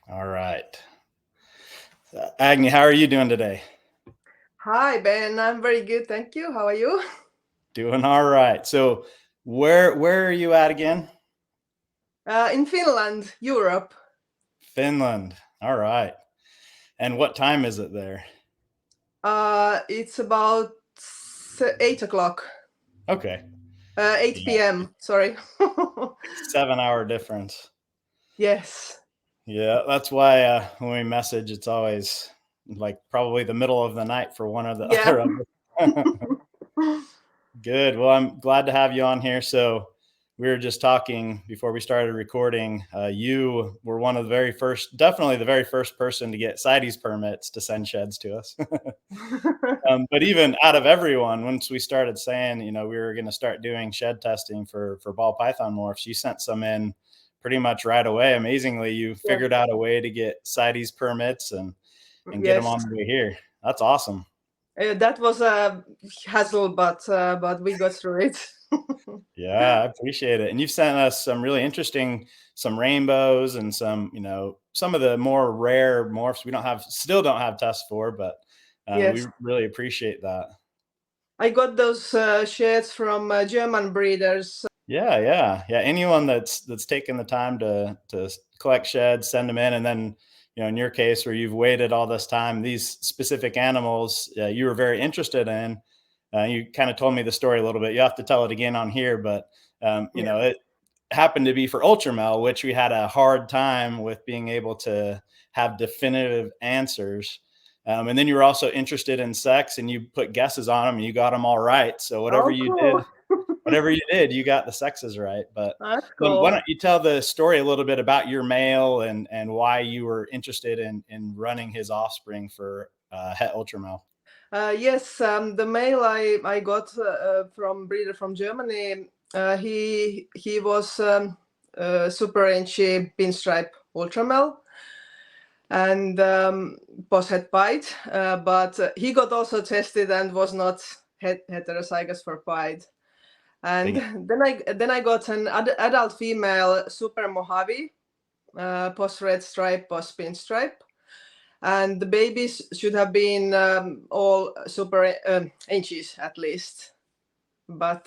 All right. Agni, how are you doing today? Hi, Ben. I'm very good. Thank you. How are you? Doing all right. So, where are you at again? In Finland, Europe. Finland. All right. And what time is it there? It's about 8 o'clock. Okay. 8 Yeah. p.m. Sorry. 7 hour difference. Yes. Yeah, that's why when we message, it's always like probably the middle of the night for one or the Yeah. other of us. Good. Well, I'm glad to have you on here. So, we were just talking before we started recording. You were one of the very first, definitely the very first person to get CITES permits to send sheds to us. But even out of everyone, once we started saying, we were going to start doing shed testing for ball python morphs, you sent some in pretty much right away. Amazingly, you Yeah. figured out a way to get CITES permits and get them Yes. on the way here. That's awesome. That was a hassle, but we got through it. Yeah, I appreciate it. And you've sent us some really interesting, some rainbows and some of the more rare morphs we still don't have tests for, but we Yes. really appreciate that. I got those shirts from German breeders. Yeah, yeah, yeah. Anyone that's taken the time to collect sheds, send them in, and then in your case where you've waited all this time, these specific animals you were very interested in. You kind of told me the story a little bit. You have to tell it again on here, but Yeah. it happened to be for ultramel, which we had a hard time with being able to have definitive answers. And then you were also interested in sex, and you put guesses on them, and you got them all right. So Oh, cool. you got the sexes right. But That's why cool. don't you tell the story a little bit about your male and why you were interested in running his offspring for het ultramel? Yes, the mail I got from breeder from Germany. He was super inchy pinstripe ultramel and post het pied, but he got also tested and was not heterozygous for pied. And Big. then I got an adult female super Mojave, post red stripe, post pinstripe. And the babies should have been all super inches at least. But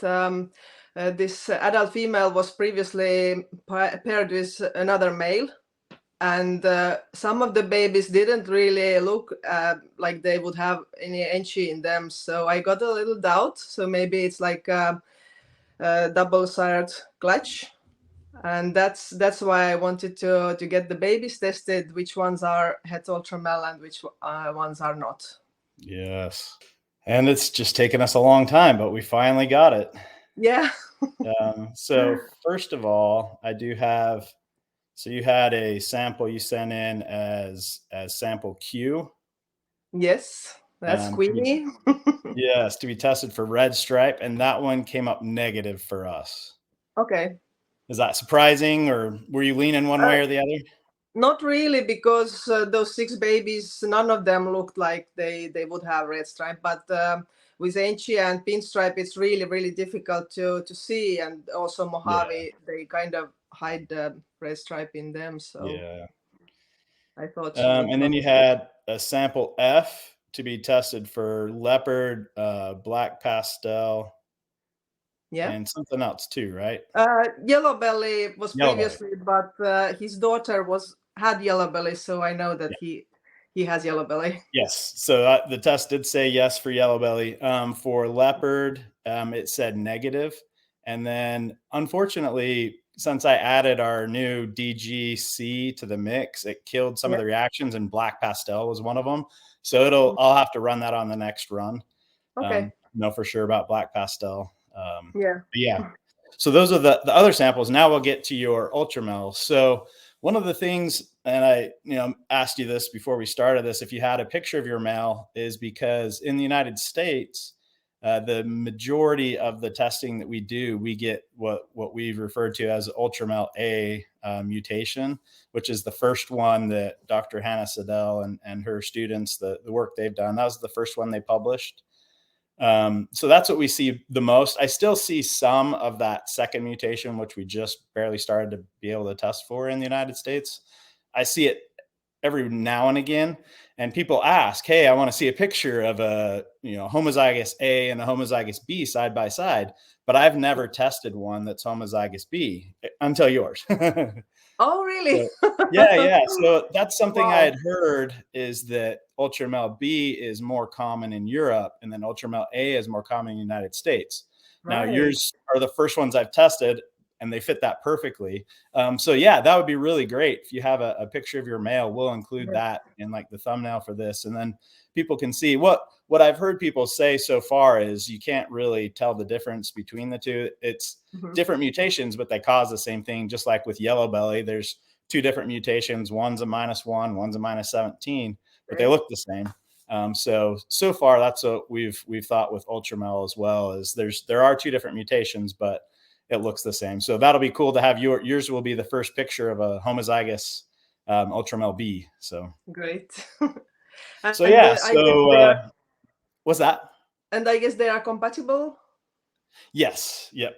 this adult female was previously paired with another male, and some of the babies didn't really look like they would have any inchy in them. So I got a little doubt. So maybe it's like a double-sired clutch, and that's why I wanted to get the babies tested, which ones are het ultramel and which ones are not. Yes. And it's just taken us a long time, but we finally got it. Yeah. So first of all, I do have. So you had a sample you sent in as sample Q. Yes, that's To be, Queenie. yes, to be tested for red stripe, and that one came up negative for us. Okay. Is that surprising, or were you leaning one uh, way or the other? Not really, because those six babies, none of them looked like they would have red stripe, but with Enchi and pinstripe it's really difficult to see, and also Yeah, Mojave, they kind of hide the red stripe in them, so yeah. I thought it And was then you good. had a sample F to be tested for leopard, black pastel, Yeah. and something else too, right? Yellow belly was Yellow belly. previously, but his daughter was had yellow belly, so I know that Yeah. he has yellow belly. Yes. So the test did say yes for yellow belly. For leopard, it said negative. And then, unfortunately, since I added our new DGC to the mix, it killed some of Yeah. the reactions, and black pastel was one of them. So I'll have to run that on the next run. Okay. Know for sure about black pastel. Yeah. But yeah. So those are the other samples. Now we'll get to your ultramel. So one of the things, and I asked you this before we started this, if you had a picture of your male, is because in the United States, the majority of the testing that we do, we get what we've referred to as ultramel A mutation, which is the first one that Dr. Hannah Siddell and her students, the work they've done, that was the first one they published. So that's what we see the most. I still see some of that second mutation, which we just barely started to be able to test for in the United States. I see it every now and again, and people ask, "Hey, I want to see a picture of a homozygous A and a homozygous B side by side," but I've never tested one that's homozygous B until yours. Oh, really? So, yeah, yeah. So that's something I Wow. had heard, is that Ultramel B is more common in Europe, and then Ultramel A is more common in the United States. Now, Right. yours are the first ones I've tested, and they fit that perfectly. So yeah, that would be really great. If you have a picture of your male, we'll include Yes. that in like the thumbnail for this, and then people can see what I've heard people say so far is you can't really tell the difference between the two. It's Mhm. different mutations, but they cause the same thing. Just like with yellow belly, there's two different mutations. One's a -1, one's a -17, but they Okay. look the same. So far, that's what we've thought with Ultramel as well. Is there are two different mutations, but it looks the same. So that'll be cool to have yours will be the first picture of a homozygous Ultramel B. Great. So And yeah. I guess they are, What's that? and I guess they are compatible. Yes. Yep.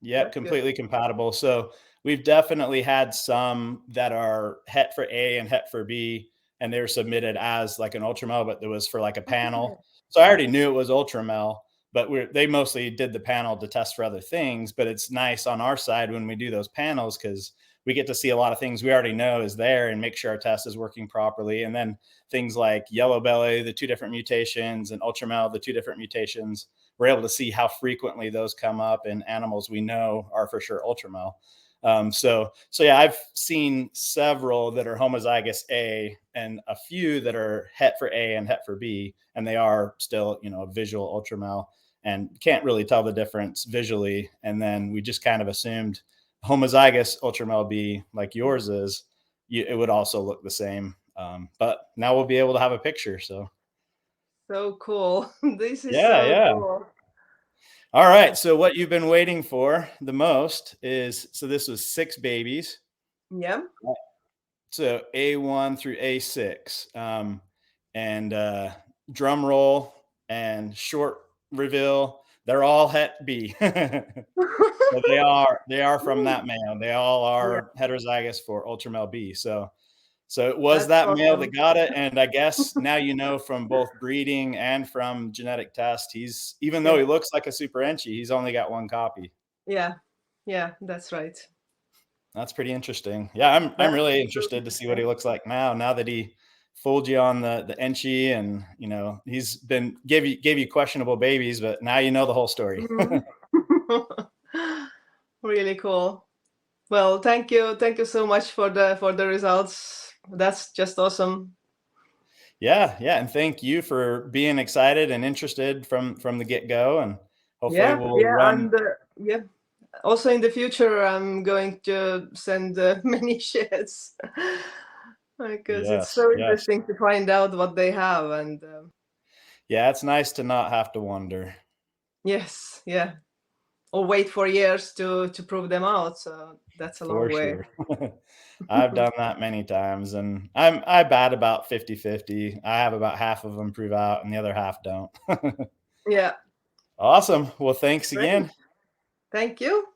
Yep, That's good. completely compatible. So we've definitely had some that are het for A and het for B, and they were submitted as like an Ultramel, but it was for like a Okay. panel. So I already knew it was Ultramel, but they mostly did the panel to test for other things. But it's nice on our side when we do those panels, because we get to see a lot of things we already know is there and make sure our test is working properly. And then things like yellow belly, the two different mutations, and Ultramel, the two different mutations, we're able to see how frequently those come up in animals we know are for sure Ultramel. So yeah, I've seen several that are homozygous A and a few that are het for A and het for B, and they are still, a visual Ultramel, and can't really tell the difference visually. And then we just kind of assumed homozygous Ultramel B, like yours is, it would also look the same. But now we'll be able to have a picture. So So cool. This is yeah, so yeah. cool. All right. So what you've been waiting for the most is, so this was 6 babies. Yeah. So A1 through A6. And drum roll and short reveal, they're all het B. So they are from that male. They all Yeah, are heterozygous for Ultramel B. So it was that's that male that awesome. got it. And I guess now from both breeding and from genetic test, even though Yes. he looks like a super enchi, he's only got one copy. Yeah. Yeah, that's right. That's pretty interesting. Yeah, I'm That's really so interested to see what he interesting. looks like now that he fooled you on the enchi, and he's been gave you questionable babies, but now you know the whole story. Mhm. Really cool. Well, thank you. Thank you so much for the results. That's just awesome. Yeah, yeah, and thank you for being excited and interested from the get go, and hopefully Yeah, we'll yeah, run. and yeah. Also in the future, I'm going to send many shares because it's Yes, so yes, interesting to find out what they have. And yeah. It's nice to not have to wonder. yes, yeah, or wait for years to prove them out. So that's a long For way. sure. I've done that many times, and I bat about 50-50. I have about half of them prove out and the other half don't. Yeah, Awesome. Well, thanks great. again. Thank you.